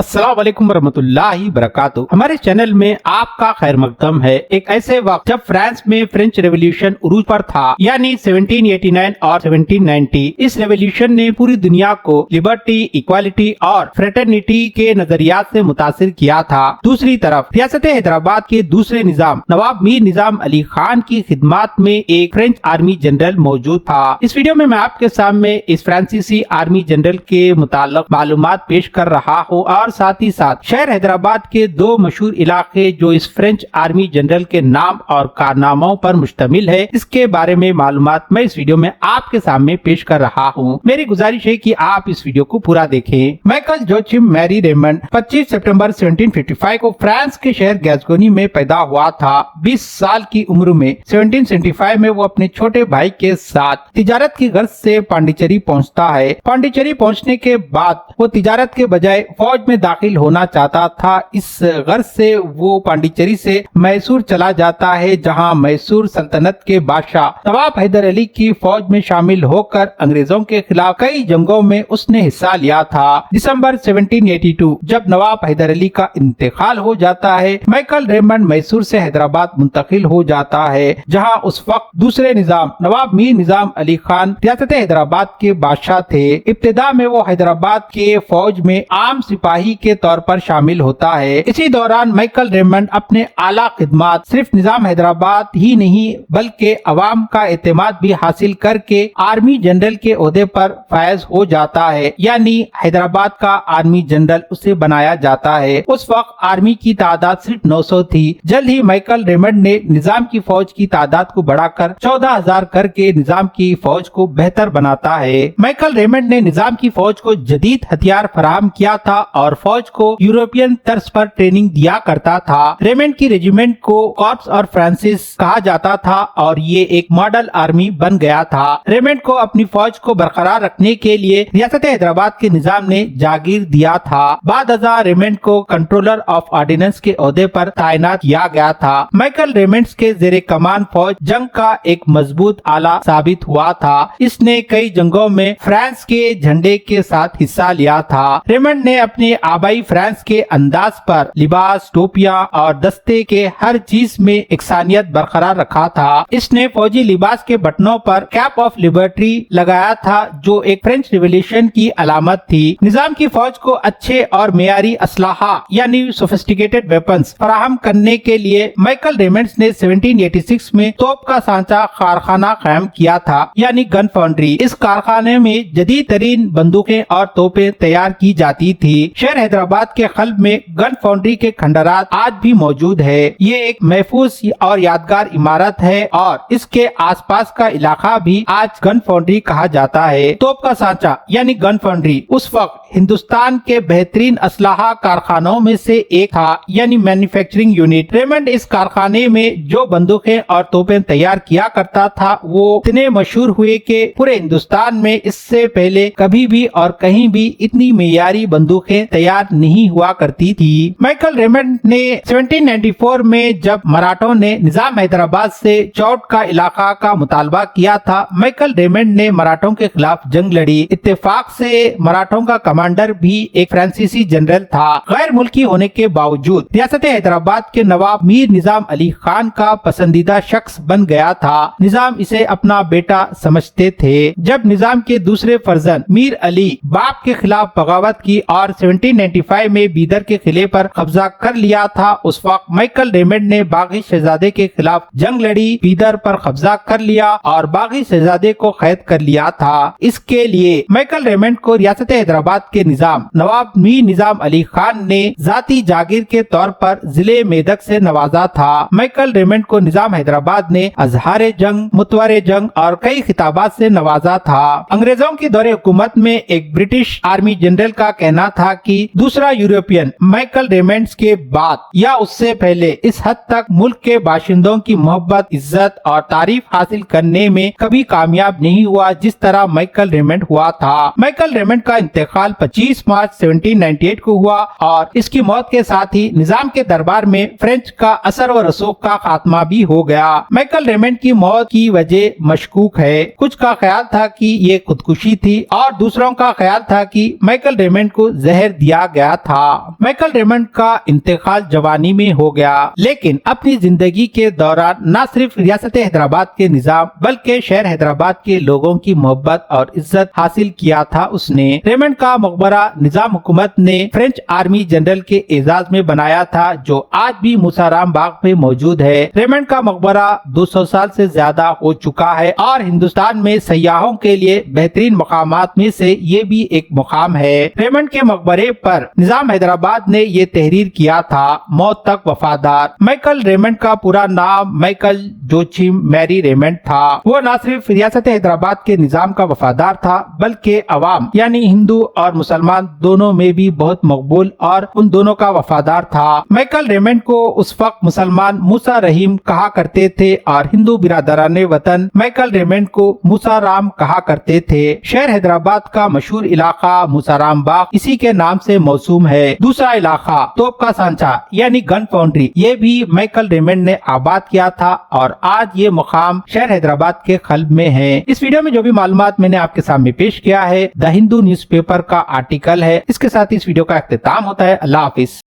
अस्सलाम वालेकुम वरहमतुल्लाहि वबरकातुहू। हमारे चैनल में आपका खैर मकदम है। एक ऐसे वक्त जब फ्रांस में फ्रेंच रेवोल्यूशन उरूज पर था, यानी 1789 और 1790। इस रेवोल्यूशन ने पूरी दुनिया को लिबर्टी, इक्वालिटी और फ्रेटर्निटी के नजरियात से मुतासिर किया था। दूसरी तरफ रियासत हैदराबाद के दूसरे निजाम नवाब मीर निजाम अली खान की खिदमत में एक फ्रेंच आर्मी जनरल मौजूद था। इस वीडियो में मैं आपके सामने इस फ्रांसीसी आर्मी जनरल के मुताल्लिक मालूमात पेश कर रहा हूँ और साथ ही साथ शहर हैदराबाद के दो मशहूर इलाके जो इस फ्रेंच आर्मी जनरल के नाम और कारनामों पर मुश्तमिल है, इसके बारे में मालूमात मैं इस वीडियो में आपके सामने पेश कर रहा हूँ। मेरी गुजारिश है कि आप इस वीडियो को पूरा देखें। माइकल जोचिम मैरी रेमंड 25 सितंबर 1755 को फ्रांस के शहर गैस्कोनी में पैदा हुआ था। 20 साल की उम्र में 1775 में वो अपने छोटे भाई के साथ तिजारत की गर्ज से पांडिचेरी पहुँचता है। पांडिचेरी पहुँचने के बाद वो तिजारत के बजाय फौज में दाखिल होना चाहता था। इस गर्ज से वो पांडिचेरी से मैसूर चला जाता है, जहां मैसूर सल्तनत के बादशाह नवाब हैदर अली की फौज में शामिल होकर अंग्रेजों के खिलाफ कई जंगों में उसने हिस्सा लिया था। दिसंबर 1782 जब नवाब हैदर अली का इंतकाल हो जाता है, माइकल रेमंड मैसूर से हैदराबाद मुंतकिल हो जाता है, जहां उस वक्त दूसरे निजाम नवाब मीर निजाम अली खान रियासत हैदराबाद के बादशाह थे। इब्तिदा में वो हैदराबाद के फौज में आम सिपाही के तौर पर शामिल होता है। इसी दौरान माइकल रेमंड अपने आला खिदमत सिर्फ निजाम हैदराबाद ही नहीं बल्कि अवाम का एतमाद भी हासिल करके आर्मी जनरल के ओहदे पर फायज हो जाता है, यानी हैदराबाद का आर्मी जनरल उसे बनाया जाता है। उस वक्त आर्मी की तादाद सिर्फ 900 थी। जल्द ही माइकल रेमंड ने निजाम की फौज की तादाद को बढ़ाकर 14,000 करके निजाम की फौज को बेहतर बनाता है। माइकल रेमंड ने निजाम की फौज को जदीद हथियार फराहम किया था और फौज को यूरोपियन तर्ज पर ट्रेनिंग दिया करता था। रेमंड की रेजिमेंट को कॉर्प्स और फ्रांसिस कहा जाता था और ये एक मॉडल आर्मी बन गया था। रेमंड को अपनी फौज को बरकरार रखने के लिए रियासत हैदराबाद के निजाम ने जागीर दिया था। बाद रेमंड को कंट्रोलर ऑफ ऑर्डिनेंस के ओहदे पर तैनात किया गया था। माइकल रेमंड के जेरे कमान फौज जंग का एक मजबूत आला साबित हुआ था। इसने कई जंगों में फ्रांस के झंडे के साथ हिस्सा लिया था। रेमंड ने अपने आबाई फ्रांस के अंदाज पर लिबास, टोपियां और दस्ते के हर चीज में इकसानियत बरकरार रखा था। इसने फौजी लिबास के बटनों पर कैप ऑफ लिबर्टी लगाया था, जो एक फ्रेंच रिवॉल्यूशन की अलामत थी। निजाम की फौज को अच्छे और मेयारी असलाहा यानी सोफिस्टिकेटेड वेपन्स फराहम करने के लिए माइकल रेमंड ने 1786 में तोप का सांचा कारखाना कायम किया था, यानी गन फाउंड्री। इस कारखाने में जदीद तरीन बंदूकें और तोपें तैयार की जाती थी। शहर हैदराबाद के कल्ब में गन फाउंड्री के खंडरात आज भी मौजूद है। ये एक महफूज और यादगार इमारत है और इसके आसपास का इलाका भी आज गन फाउंड्री कहा जाता है। तोप का सांचा यानी गन फाउंड्री उस वक्त हिंदुस्तान के बेहतरीन असलाहा कारखानों में से एक था, यानी मैन्युफैक्चरिंग यूनिट। रेमंड इस कारखाने में जो बंदूकें और तोपें तैयार किया करता था वो इतने मशहूर हुए कि पूरे हिंदुस्तान में इससे पहले कभी भी और कहीं भी इतनी मेयारी बंदूकें तैयार नहीं हुआ करती थी। माइकल रेमंड ने 1794 में जब मराठों ने निजाम हैदराबाद से चौट का इलाका का मुतालबा किया था, माइकल रेमंड ने मराठों के खिलाफ जंग लड़ी। इत्तेफाक से मराठों का कमांडर भी एक फ्रांसीसी जनरल था। गैर मुल्की होने के बावजूद रियासत हैदराबाद के नवाब मीर निजाम अली खान का पसंदीदा शख्स बन गया था। निजाम इसे अपना बेटा समझते थे। जब निजाम के दूसरे फर्जंद मीर अली बाप के खिलाफ बगावत की और 1795 में बीदर के किले पर कब्जा कर लिया था, उस वक्त माइकल रेमंड ने बागी शहजादे के खिलाफ जंग लड़ी, बीदर पर कब्जा कर लिया और बागी शहजादे को कैद कर लिया था। इसके लिए माइकल रेमंड को रियासत हैदराबाद के निजाम नवाब मीर निजाम अली खान ने जाती जागीर के तौर पर जिले मेदक से नवाजा था। माइकल रेमंड को निजाम हैदराबाद ने अजहारे जंग, मुतवारे जंग और कई खिताबात से नवाजा था। अंग्रेजों की दौरे हुकूमत में एक ब्रिटिश आर्मी जनरल का कहना था कि दूसरा यूरोपियन माइकल रेमंड के बाद या उससे पहले इस हद तक मुल्क के बाशिंदों की मोहब्बत, इज्जत और तारीफ हासिल करने में कभी कामयाब नहीं हुआ जिस तरह माइकल रेमंड हुआ था। माइकल रेमंड का इंतकाल 25 मार्च 1798 को हुआ और इसकी मौत के साथ ही निजाम के दरबार में फ्रेंच का असर व रसूख का खात्मा भी हो गया। माइकल रेमंड की मौत की वजह मशकूक है। कुछ का ख्याल था कि ये खुदकुशी थी और दूसरों का ख्याल था कि माइकल रेमंड को जहर दिया गया था। माइकल रेमंड का इंतकाल जवानी में हो गया, लेकिन अपनी जिंदगी के दौरान न सिर्फ रियासत हैदराबाद के निजाम बल्कि शहर हैदराबाद के लोगों की मोहब्बत और इज्जत हासिल किया था उसने। रेमंड का मकबरा निजाम हुकूमत ने फ्रेंच आर्मी जनरल के एजाज में बनाया था, जो आज भी मूसाराम बाग में मौजूद है। रेमंड का मकबरा 200 साल से ज्यादा हो चुका है और हिंदुस्तान में सयाहों के लिए बेहतरीन मकामात में से ये भी एक मुकाम है। रेमंड के मकबरे पर निजाम हैदराबाद ने ये तहरीर किया था, मौत तक वफादार। माइकल रेमंड का पूरा नाम माइकल जोचिम मैरी रेमंड था। वो न सिर्फ रियासत हैदराबाद के निजाम का वफादार था बल्कि अवाम यानी हिंदू और मुसलमान दोनों में भी बहुत मकबूल और उन दोनों का वफादार था। माइकल रेमंड को उस वक्त मुसलमान मूसा रहीम कहा करते थे और हिंदू बिरादराने वतन माइकल रेमंड को मूसा राम कहा करते थे। शहर हैदराबाद का मशहूर इलाका मूसाराम बाग इसी के नाम से मौसूम है। दूसरा इलाका तोप का सांचा यानी गन फाउंड्री, ये भी माइकल रेमंड ने आबाद किया था और आज ये मुकाम शहर हैदराबाद के कल्ब में है। इस वीडियो में जो भी मालूमात मैंने आपके सामने पेश किया है द हिंदू न्यूज़पेपर का आर्टिकल है। इसके साथ इस वीडियो का इख्तिताम होता है। अल्लाह हाफिज।